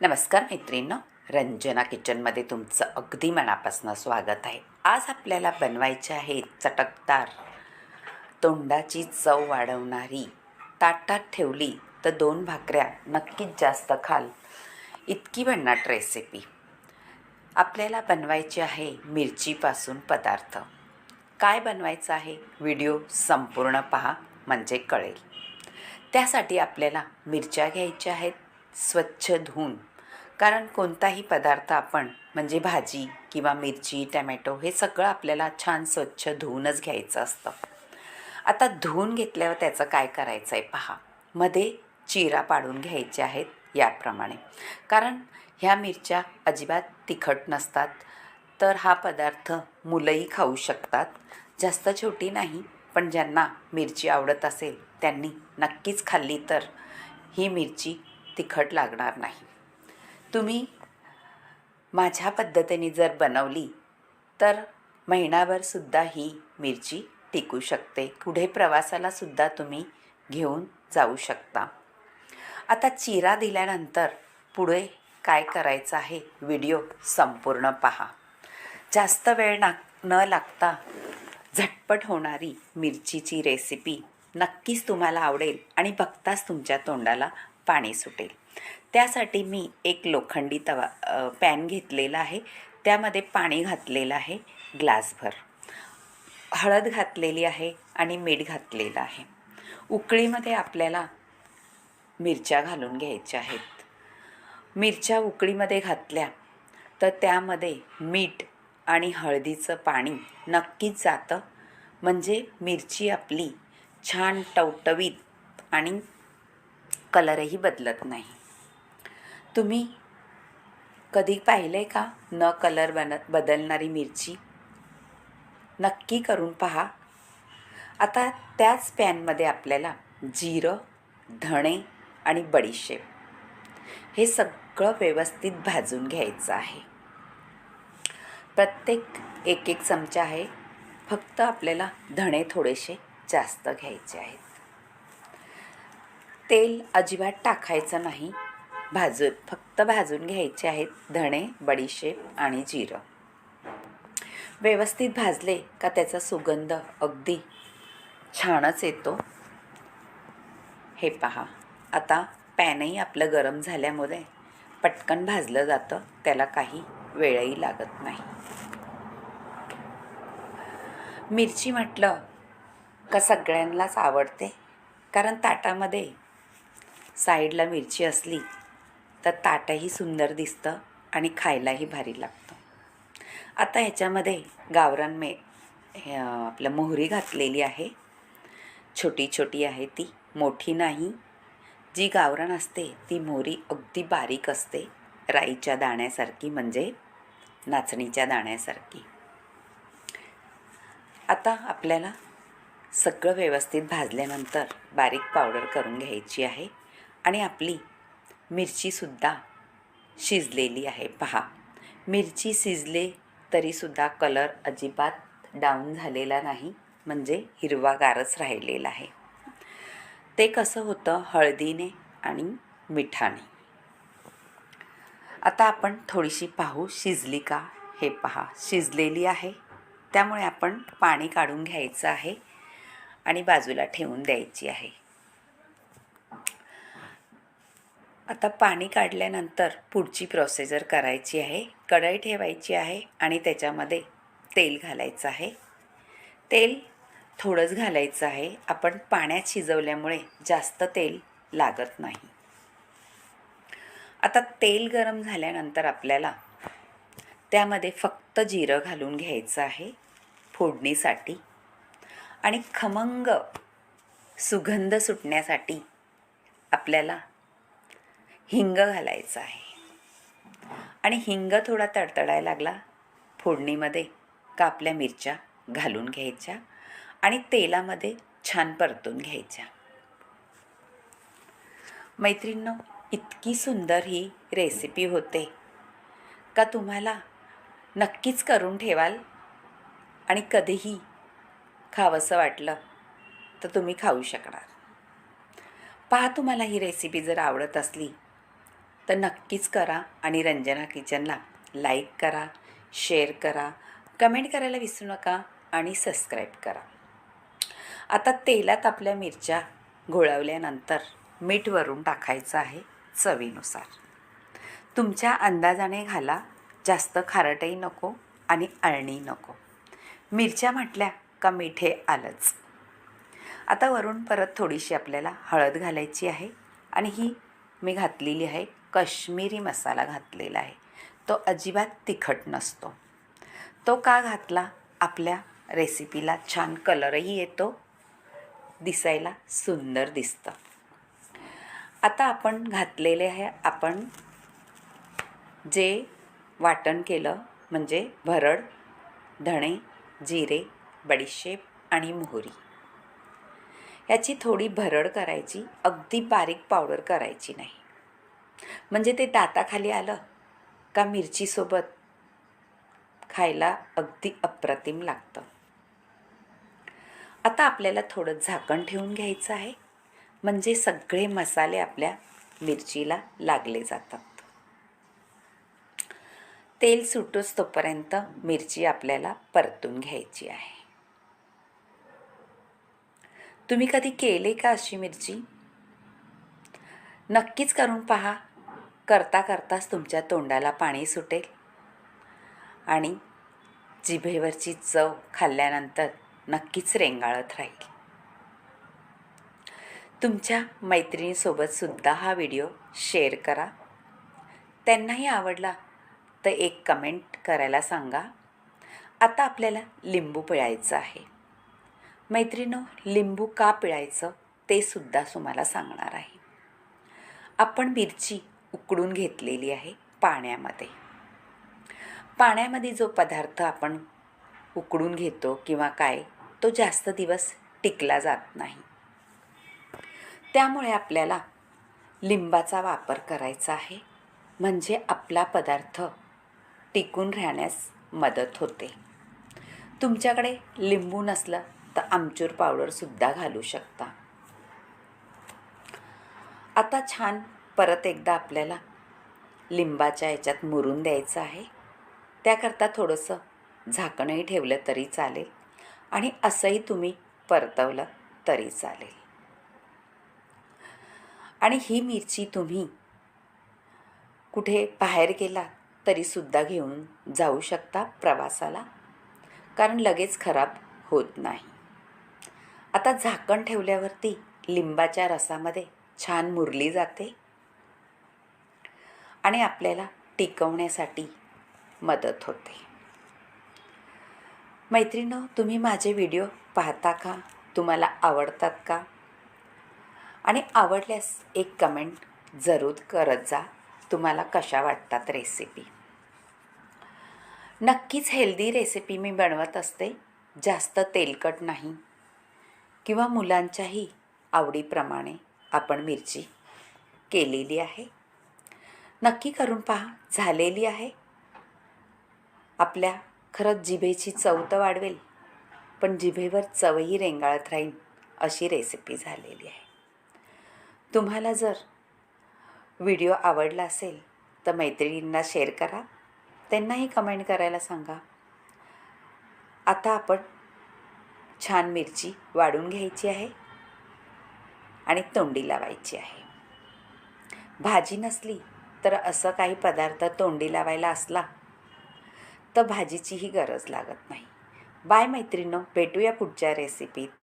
नमस्कार मैत्रिणींनो, रंजना किचनमध्ये तुमचं अगदी मनापासून स्वागत आहे. आज आपल्याला बनवायची आहे चटकदार, तोंडाची चव वाढवणारी, ताटात ठेवली तर 2 भाकऱ्या नक्कीच जास्त खाल इतकी भन्नाट रेसिपी. आपल्याला बनवायची आहे मिरचीपासून पदार्थ. काय बनवायचं आहे व्हिडिओ संपूर्ण पहा म्हणजे कळेल. त्यासाठी आपल्याला मिरच्या घ्यायच्या आहेत स्वच्छ धुवून, कारण कोणताही पदार्थ आपण म्हणजे भाजी किंवा मिरची टमॅटो हे सगळं आपल्याला छान स्वच्छ धुवूनच घ्यायचं असतं. आता धुवून घेतल्यावर त्याचं काय करायचं आहे पहा. मध्ये चिरा पाडून घ्यायचे आहेत याप्रमाणे, कारण ह्या मिरच्या अजिबात तिखट नसतात, तर हा पदार्थ मुलंही खाऊ शकतात. जास्त छोटी नाही, पण ज्यांना मिरची आवडत असेल त्यांनी नक्कीच खाल्ली तर ही मिरची तिखट लागणार नाही. तुम्ही माझ्या पद्धतीने जर बनवली तर महिनाभरसुद्धा ही मिरची टिकू शकते. पुढे प्रवासालासुद्धा तुम्ही घेऊन जाऊ शकता. आता चिरा दिल्यानंतर पुढे काय करायचं आहे व्हिडिओ संपूर्ण पहा. जास्त वेळ न लागता झटपट होणारी मिरचीची रेसिपी नक्कीच तुम्हाला आवडेल आणि बघताच तुमच्या तोंडाला पाणी सुटेल. त्यासाठी मी एक लोखंडी पॅन घेतलेला आहे. त्यामध्ये पाणी घातलेलं आहे ग्लासभर, हळद घातलेली आहे आणि मीठ घातलेलं आहे. उकळीमध्ये आपल्याला मिरच्या घालून घ्यायच्या आहेत. मिरच्या उकळीमध्ये घातल्या तर त्यामध्ये मीठ आणि हळदीचं पाणी नक्कीच जातं, म्हणजे मिरची आपली छान टवटवीत आणि कलरही बदलत नाही. तुम्ही कधी पाहिले का न कलर बदलणारी मिरची? नक्की करून पहा. आता त्याच पॅनमध्ये आपल्याला जिरं, धणे आणि बडीशेप हे सगळं व्यवस्थित भाजून घ्यायचं आहे. प्रत्येक एक चमचा आहे. फक्त आपल्याला धणे थोडेसे जास्त घ्यायचे आहेत. तेल अजिबात टाकायचं नाही, फक्त भाजून घ्यायचे आहेत धणे, बडीशेप आणि जिरं. व्यवस्थित भाजले का त्याचा सुगंध अगदी छानच येतो. हे पहा, आता पॅनही आपलं गरम झाल्यामुळे पटकन भाजलं जातं, त्याला काही वेळही लागत नाही. मिरची म्हटलं का सगळ्यांनाच आवडते, कारण ताटामध्ये साईडला मिरची असली तर ताटही सुंदर दिसतं आणि खायलाही भारी लागतं. आता ह्याच्यामध्ये गावरान आपलं मोहरी घातलेली आहे. छोटी छोटी आहे ती, मोठी नाही. जी गावरान असते ती मोहरी अगदी बारीक असते, राईच्या दाण्यासारखी, म्हणजे नाचणीच्या दाण्यासारखी. आता आपल्याला सगळं व्यवस्थित भाजल्यानंतर बारीक पावडर करून घ्यायची आहे आणि आपली मिरचीसुद्धा शिजलेली आहे. पहा, मिरची शिजले तरीसुद्धा कलर अजिबात डाऊन झालेला नाही, म्हणजे हिरवागारच राहिलेला आहे. ते कसं होतं? हळदीने आणि मिठाने. आता आपण थोडीशी पाहू शिजली का. हे पहा, शिजलेली आहे. त्यामुळे आपण पाणी काढून घ्यायचं आहे आणि बाजूला ठेवून द्यायची आहे. आता पाणी काढल्यानंतर पुढची प्रोसिजर करायची आहे. कढई ठेवायची आहे आणि त्याच्यामध्ये तेल घालायचं आहे. तेल थोडंच घालायचं आहे. आपण पाण्यात शिजवल्यामुळे जास्त तेल लागत नाही. आता तेल गरम झाल्यानंतर आपल्याला त्यामध्ये फक्त जिरं घालून घ्यायचं आहे फोडणीसाठी, आणि खमंग सुगंध सुटण्यासाठी आपल्याला हिंग घालायचं आहे. आणि हिंग थोडा तडतडायला लागला फोडणीमध्ये का आपल्या मिरच्या घालून घ्यायच्या आणि तेलामध्ये छान परतून घ्यायच्या. मैत्रिणींनो, इतकी सुंदर ही रेसिपी होते का तुम्हाला नक्कीच करून ठेवाल आणि कधीही खावंसं वाटलं तर तुम्ही खाऊ शकणार. पहा, तुम्हाला ही रेसिपी जर आवडत असली तर नक्कीच करा आणि रंजना किचनला लाईक करा, शेअर करा, कमेंट करायला विसरू नका आणि सबस्क्राईब करा. आता तेलात आपल्या मिरच्या घोळवल्यानंतर मीठ वरून टाकायचं आहे चवीनुसार. तुमच्या अंदाजाने घाला, जास्त खारटही नको आणि अळणी नको. मिरच्या म्हटल्या का मीठ हे आलंच. आता वरून परत थोडीशी आपल्याला हळद घालायची आहे आणि ही मी घातलेली आहे काश्मीरी मसाला घातलेला आहे. तो अजिबात तिखट नसतो. तो का घातला? आपल्या रेसिपीला छान कलरही येतो, दिसायला सुंदर दिसतं. आता आपण घातलेले आहे आपण जे वाटण केलं म्हणजे भरड, धणे, जिरे, बडीशेप आणि मोहरी. याची थोडी भरड करायची, अगदी बारीक पावडर करायची नाही. म्हणजे ते दाताखाली आलं का मिरचीसोबत खायला अगदी अप्रतिम लागतं. आता आपल्याला थोडं झाकण ठेवून घ्यायचं आहे, म्हणजे सगळे मसाले आपल्या मिरचीला लागले जातात. तेल सुटूच तोपर्यंत मिरची आपल्याला परतून घ्यायची आहे. तुम्ही कधी केले का अशी मिरची? नक्कीच करून पहा. करता करताच तुमच्या तोंडाला पाणी सुटेल आणि जिभेवरची चव खाल्ल्यानंतर नक्कीच रेंगाळत राहील. तुमच्या मैत्रिणीसोबतसुद्धा हा व्हिडिओ शेअर करा. त्यांनाही आवडला तर एक कमेंट करायला सांगा. आता आपल्याला लिंबू पिळायचं आहे. मैत्रिणो, लिंबू का पिळायचं ते सुद्धा तुम्हाला सांगणार आहे. आपण मिरची उकडून घेतलेली आहे पाण्यामध्ये. पाण्यामध्ये जो पदार्थ आपण उकडून घेतो किंवा काय, तो जास्त दिवस टिकला जात नाही. त्यामुळे आपल्याला लिंबाचा वापर करायचा आहे, म्हणजे आपला पदार्थ टिकून राहण्यास मदत होते. तुमच्याकडे लिंबू नसलं तर आमचूर पावडरसुद्धा घालू शकता. आता छान परत एकदा आपल्याला लिंबाच्या याच्यात मुरून द्यायचं आहे. त्याकरता थोडंसं झाकणही ठेवलं तरी चालेल आणि असंही तुम्ही परतवलं तरी चालेल. आणि ही मिरची तुम्ही कुठे बाहेर गेला तरीसुद्धा घेऊन जाऊ शकता प्रवासाला, कारण लगेच खराब होत नाही. आता झाकण ठेवल्यावरती लिंबाच्या रसामध्ये छान मुरली जाते आणि आपल्याला टिकवण्यासाठी मदत होते. मैत्रिणो, तुम्ही माझे व्हिडिओ पाहता का? तुम्हाला आवडतात का? आणि आवडल्यास एक कमेंट जरूर करत जा. तुम्हाला कशा वाटतात रेसिपी. नक्कीच हेल्दी रेसिपी मी बनवत असते, जास्त तेलकट नाही किंवा मुलांच्याही आवडीप्रमाणे आपण मिरची केलेली आहे. नक्की करून पहा. झालेली आहे. आपल्या खरंच जिभेची चव तर वाढवेल, पण जिभेवर चवही रेंगाळत राहील अशी रेसिपी झालेली आहे. तुम्हाला जर व्हिडिओ आवडला असेल तर मैत्रिणींना शेअर करा, त्यांनाही कमेंट करायला सांगा. आता आपण छान मिरची वाढून घ्यायची आहे आणि तोंडी लावायची आहे. भाजी नसली तर असं काही पदार्थ तोंडी लावायला असला तर भाजीचीही गरज लागत नाही. बाय मैत्रिणींनो, भेटूया पुढच्या रेसिपीत.